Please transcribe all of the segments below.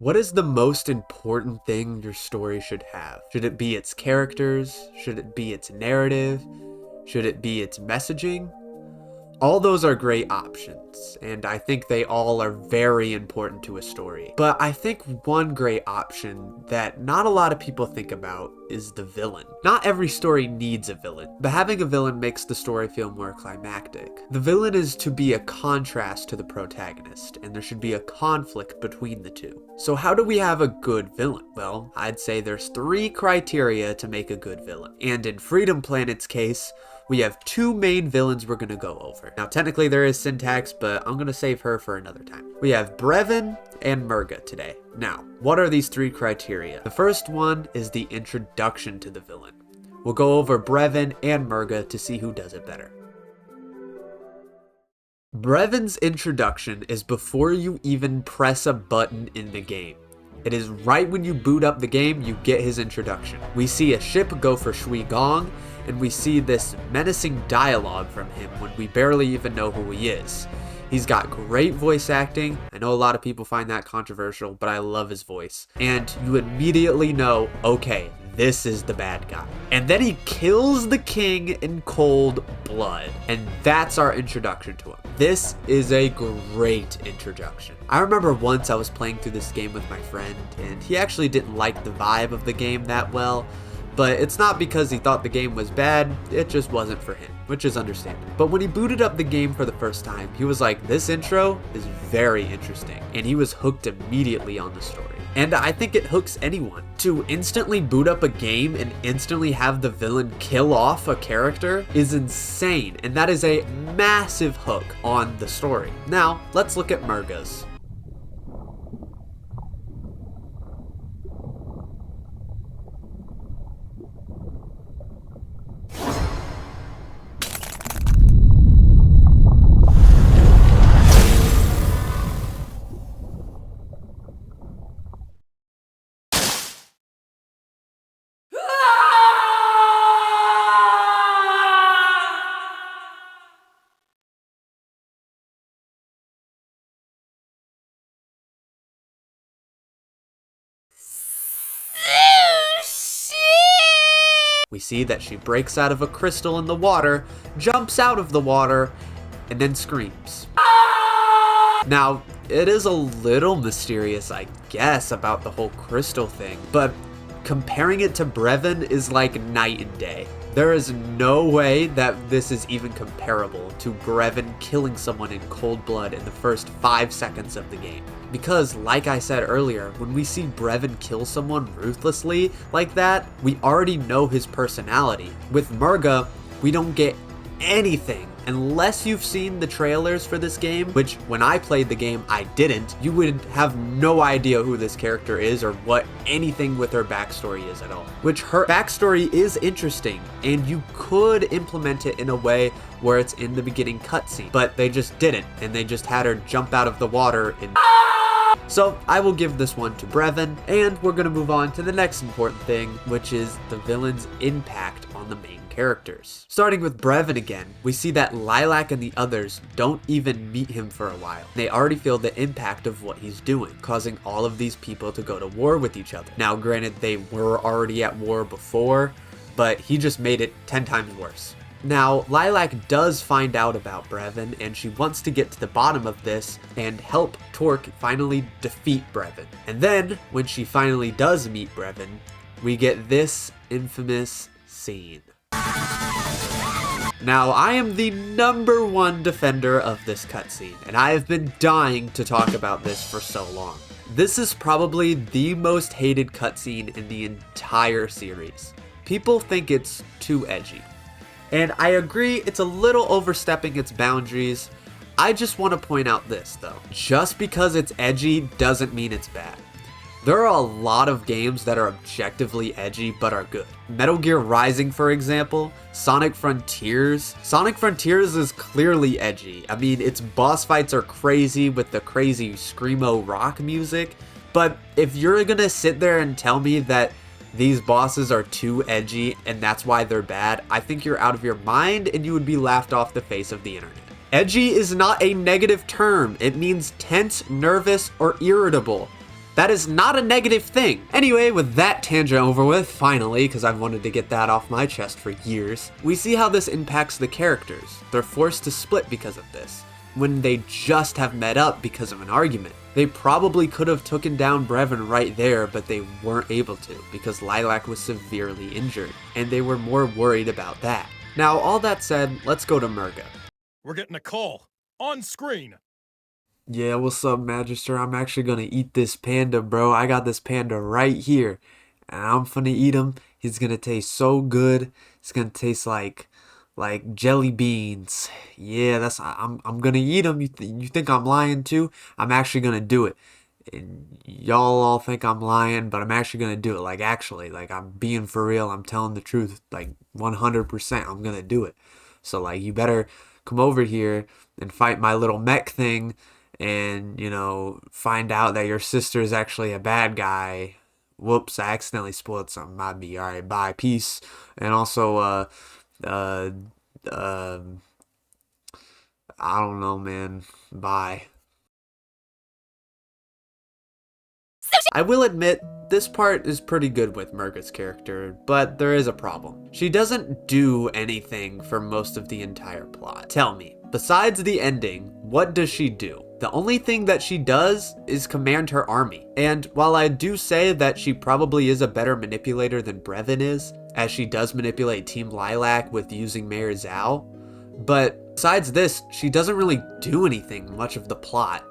What is the most important thing your story should have? Should it be its characters? Should it be its narrative? Should it be its messaging? All those are great options, and I think they all are very important to a story. But I think one great option that not a lot of people think about is the villain. Not every story needs a villain, but having a villain makes the story feel more climactic. The villain is to be a contrast to the protagonist, and there should be a conflict between the two. So how do we have a good villain? Well, I'd say there's 3 criteria to make a good villain. And in Freedom Planet's case, we have 2 main villains we're gonna go over. Now, technically there is Syntax, but I'm gonna save her for another time. We have Brevon and Merga today. Now, what are these 3 criteria? The first one is the introduction to the villain. We'll go over Brevon and Merga to see who does it better. Brevon's introduction is before you even press a button in the game. It is right when you boot up the game, you get his introduction. We see a ship go for Shui Gong, and we see this menacing dialogue from him when we barely even know who he is. He's got great voice acting. I know a lot of people find that controversial, but I love his voice. And you immediately know, okay, this is the bad guy. And then he kills the king in cold blood. And that's our introduction to him. This is a great introduction. I remember once I was playing through this game with my friend, and he actually didn't like the vibe of the game that well. But it's not because he thought the game was bad, it just wasn't for him, which is understandable. But when he booted up the game for the first time, he was like, this intro is very interesting, and he was hooked immediately on the story. And I think it hooks anyone. To instantly boot up a game and instantly have the villain kill off a character is insane, and that is a massive hook on the story. Now, let's look at Merga's. We see that she breaks out of a crystal in the water, jumps out of the water, and then screams. Now, it is a little mysterious, I guess, about the whole crystal thing, but comparing it to Brevon is like night and day. There is no way that this is even comparable to Brevon killing someone in cold blood in the first 5 seconds of the game. Because, like I said earlier, when we see Brevon kill someone ruthlessly like that, we already know his personality. With Merga, we don't get anything. Unless you've seen the trailers for this game, which when I played the game I didn't, you would have no idea who this character is or what anything with her backstory is at all. Which her backstory is interesting, and you could implement it in a way where it's in the beginning cutscene, but they just didn't, and they just had her jump out of the water and so I will give this one to Brevon, and we're going to move on to the next important thing, which is the villain's impact on the main characters. Starting with Brevon again, we see that Lilac and the others don't even meet him for a while. They already feel the impact of what he's doing, causing all of these people to go to war with each other. Now, granted, they were already at war before, but he just made it 10 times worse. Now, Lilac does find out about Brevon, and she wants to get to the bottom of this and help Torque finally defeat Brevon. And then, when she finally does meet Brevon, we get this infamous scene. Now, I am the #1 defender of this cutscene, and I have been dying to talk about this for so long. This is probably the most hated cutscene in the entire series. People think it's too edgy. And I agree, it's a little overstepping its boundaries. I just want to point out this, though. Just because it's edgy doesn't mean it's bad. There are a lot of games that are objectively edgy but are good. Metal Gear Rising, for example, Sonic Frontiers. Sonic Frontiers is clearly edgy. I mean, its boss fights are crazy with the crazy screamo rock music, but if you're gonna sit there and tell me that these bosses are too edgy and that's why they're bad, I think you're out of your mind and you would be laughed off the face of the internet. Edgy is not a negative term. It means tense, nervous, or irritable. That is not a negative thing. Anyway, with that tangent over with, finally, because I've wanted to get that off my chest for years, we see how this impacts the characters. They're forced to split because of this, when they just have met up because of an argument. They probably could have taken down Brevon right there, but they weren't able to because Lilac was severely injured, and they were more worried about that. Now, all that said, let's go to Merga. We're getting a call. On screen. Yeah, what's up, Magister? I'm actually gonna eat this panda, bro. I got this panda right here, and I'm finna eat him. He's gonna taste so good. It's gonna taste like jelly beans. Yeah, I'm gonna eat him. You think I'm lying too? I'm actually gonna do it. And y'all all think I'm lying, but I'm actually gonna do it. Like I'm being for real. I'm telling the truth. Like 100%, I'm gonna do it. So like, you better come over here and fight my little mech thing, and find out that your sister is actually a bad guy. Whoops, I accidentally spoiled something. Might be. Alright, bye, peace. And also, I don't know, man. Bye. I will admit, this part is pretty good with Merga's character, but there is a problem. She doesn't do anything for most of the entire plot. Tell me, besides the ending, what does she do? The only thing that she does is command her army. And while I do say that she probably is a better manipulator than Brevon is, as she does manipulate Team Lilac with using Mayor Zhao, but besides this, she doesn't really do anything much of the plot.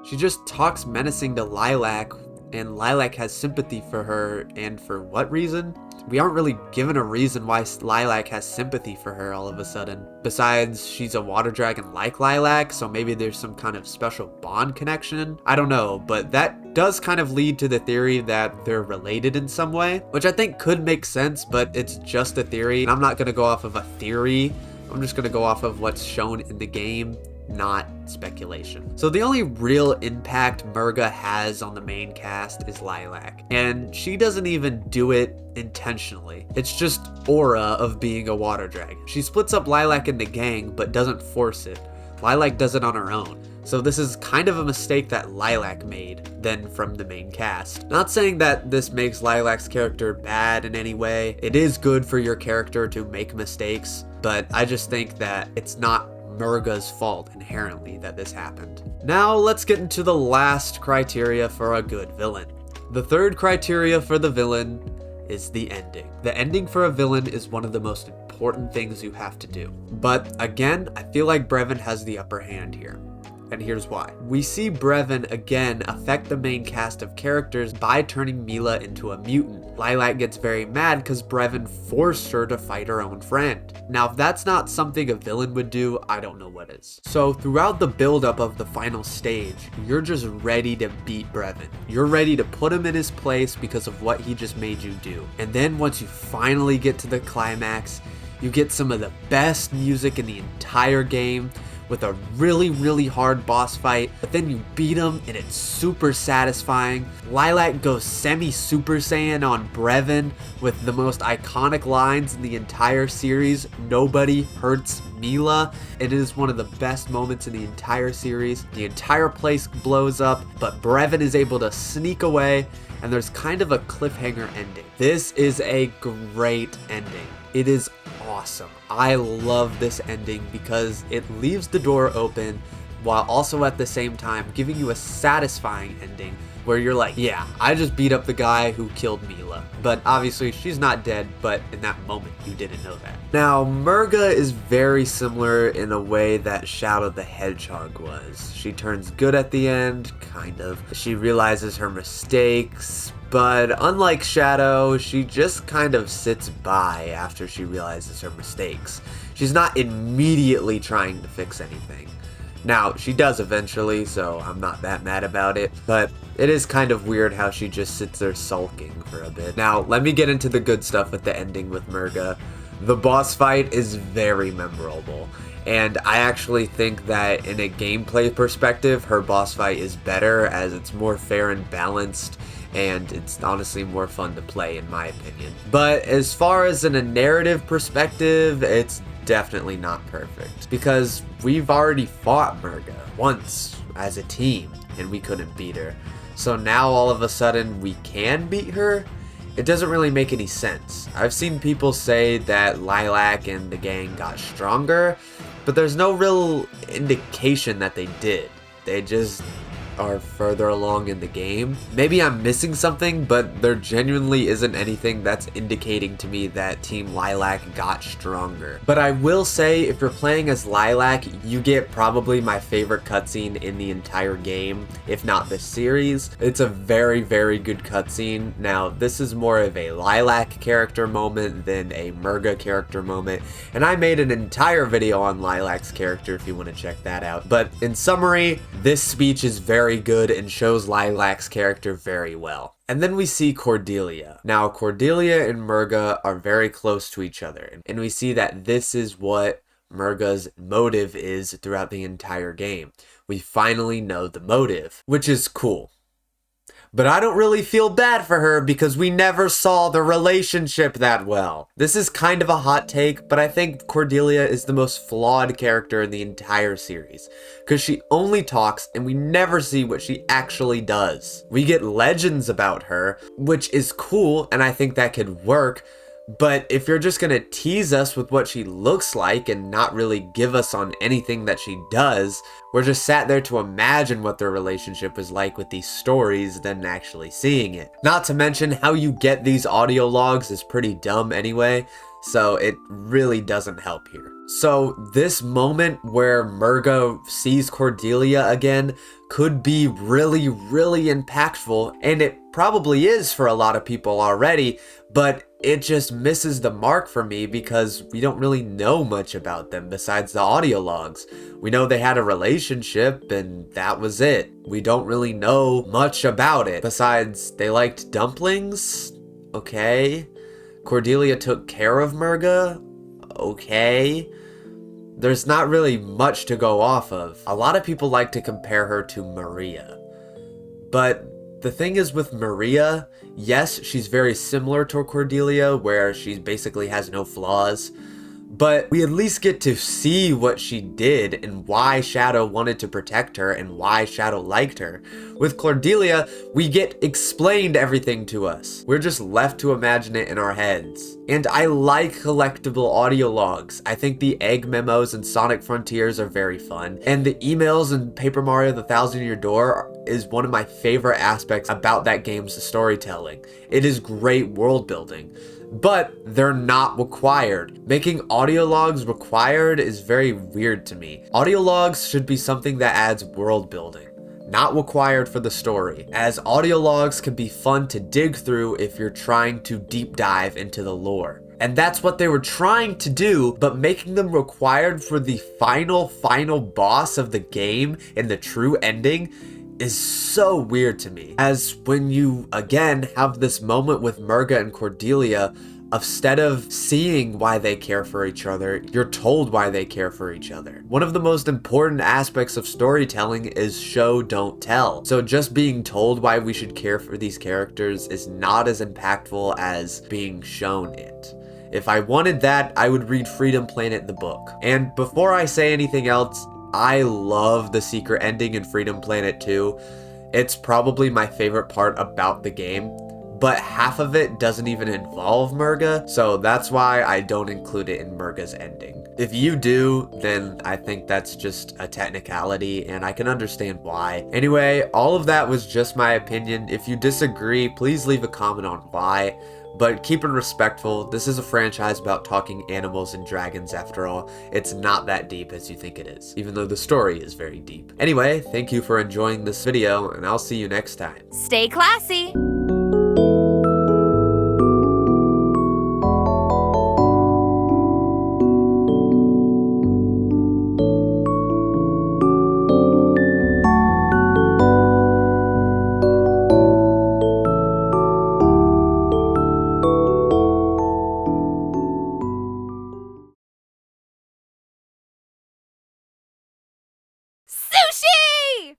She just talks menacing to Lilac, and Lilac has sympathy for her, and for what reason? We aren't really given a reason why Lilac has sympathy for her all of a sudden. Besides, she's a water dragon like Lilac, so maybe there's some kind of special bond connection? I don't know, but that does kind of lead to the theory that they're related in some way, which I think could make sense, but it's just a theory, and I'm not gonna go off of a theory. I'm just gonna go off of what's shown in the game, not speculation. So the only real impact Merga has on the main cast is Lilac, and she doesn't even do it intentionally. It's just aura of being a water dragon. She splits up Lilac in the gang, but doesn't force it. Lilac does it on her own. So this is kind of a mistake that Lilac made then from the main cast. Not saying that this makes Lilac's character bad in any way. It is good for your character to make mistakes, but I just think that it's not Merga's fault inherently that this happened. Now let's get into the last criteria for a good villain. The third criteria for the villain is the ending. The ending for a villain is one of the most important things you have to do. But again, I feel like Brevon has the upper hand here. And here's why. We see Brevon again affect the main cast of characters by turning Mila into a mutant. Lilac gets very mad because Brevon forced her to fight her own friend. Now, if that's not something a villain would do, I don't know what is. So throughout the buildup of the final stage, you're just ready to beat Brevon. You're ready to put him in his place because of what he just made you do. And then once you finally get to the climax, you get some of the best music in the entire game, with a really hard boss fight, but then you beat him and it's super satisfying. Lilac goes semi-Super Saiyan on Brevon with the most iconic lines in the entire series, "Nobody hurts Mila." It is one of the best moments in the entire series. The entire place blows up, but Brevon is able to sneak away, and there's kind of a cliffhanger ending. This is a great ending. It is awesome. I love this ending because it leaves the door open while also at the same time giving you a satisfying ending where you're like, yeah, I just beat up the guy who killed Mila. But obviously she's not dead, but in that moment you didn't know that. Now, Merga is very similar in a way that Shadow the Hedgehog was. She turns good at the end, kind of. She realizes her mistakes, but unlike Shadow, she just kind of sits by after she realizes her mistakes. She's not immediately trying to fix anything. Now, she does eventually, so I'm not that mad about it, but it is kind of weird how she just sits there sulking for a bit. Now, let me get into the good stuff with the ending with Merga. The boss fight is very memorable, and I actually think that in a gameplay perspective, her boss fight is better as it's more fair and balanced, and it's honestly more fun to play in my opinion. But as far as in a narrative perspective, it's definitely not perfect, because we've already fought Merga once as a team and we couldn't beat her. so now all of a sudden we can beat her? It doesn't really make any sense. I've seen people say that Lilac and the gang got stronger, but there's no real indication that they did. They just are further along in the game. Maybe I'm missing something, but there genuinely isn't anything that's indicating to me that Team Lilac got stronger. But I will say, if you're playing as Lilac, you get probably my favorite cutscene in the entire game, if not this series. It's a very, very good cutscene. Now, this is more of a Lilac character moment than a Merga character moment, and I made an entire video on Lilac's character if you want to check that out. But in summary, this speech is very good and shows Lilac's character very well. And then we see Cordelia. Now, Cordelia and Merga are very close to each other, and we see that this is what Merga's motive is throughout the entire game. We finally know the motive, which is cool. But I don't really feel bad for her because we never saw the relationship that well. This is kind of a hot take, but I think Cordelia is the most flawed character in the entire series, because she only talks and we never see what she actually does. We get legends about her, which is cool, and I think that could work. But if you're just gonna tease us with what she looks like and not really give us on anything that she does, we're just sat there to imagine what their relationship is like with these stories than actually seeing it. Not to mention how you get these audio logs is pretty dumb anyway, so it really doesn't help here. So this moment where Merga sees Cordelia again could be really, really impactful, and it probably is for a lot of people already, but it just misses the mark for me because we don't really know much about them besides the audio logs. We know they had a relationship and that was it. We don't really know much about it besides they liked dumplings? Okay. Cordelia took care of Merga? Okay. There's not really much to go off of. A lot of people like to compare her to Maria. But the thing is with Maria, yes, she's very similar to Cordelia, where she basically has no flaws, but we at least get to see what she did and why Shadow wanted to protect her and why Shadow liked her. With Cordelia, we get explained everything to us. We're just left to imagine it in our heads. And I like collectible audio logs. I think the egg memos in Sonic Frontiers are very fun. And the emails in Paper Mario The Thousand Year Door is one of my favorite aspects about that game's storytelling. It is great world building. But they're not required. Making audio logs required is very weird to me. Audio logs should be something that adds world building, not required for the story, as audio logs can be fun to dig through if you're trying to deep dive into the lore. And that's what they were trying to do, but making them required for the final boss of the game and the true ending is so weird to me. As when you, again, have this moment with Merga and Cordelia, instead of seeing why they care for each other, you're told why they care for each other. One of the most important aspects of storytelling is show, don't tell. So just being told why we should care for these characters is not as impactful as being shown it. If I wanted that, I would read Freedom Planet the book. And before I say anything else, I love the secret ending in Freedom Planet 2. It's probably my favorite part about the game, but half of it doesn't even involve Merga, so that's why I don't include it in Merga's ending. If you do, then I think that's just a technicality, and I can understand why. Anyway, all of that was just my opinion. If you disagree, please leave a comment on why. But keep it respectful. This is a franchise about talking animals and dragons after all. It's not that deep as you think it is, even though the story is very deep. Anyway, thank you for enjoying this video, and I'll see you next time. Stay classy!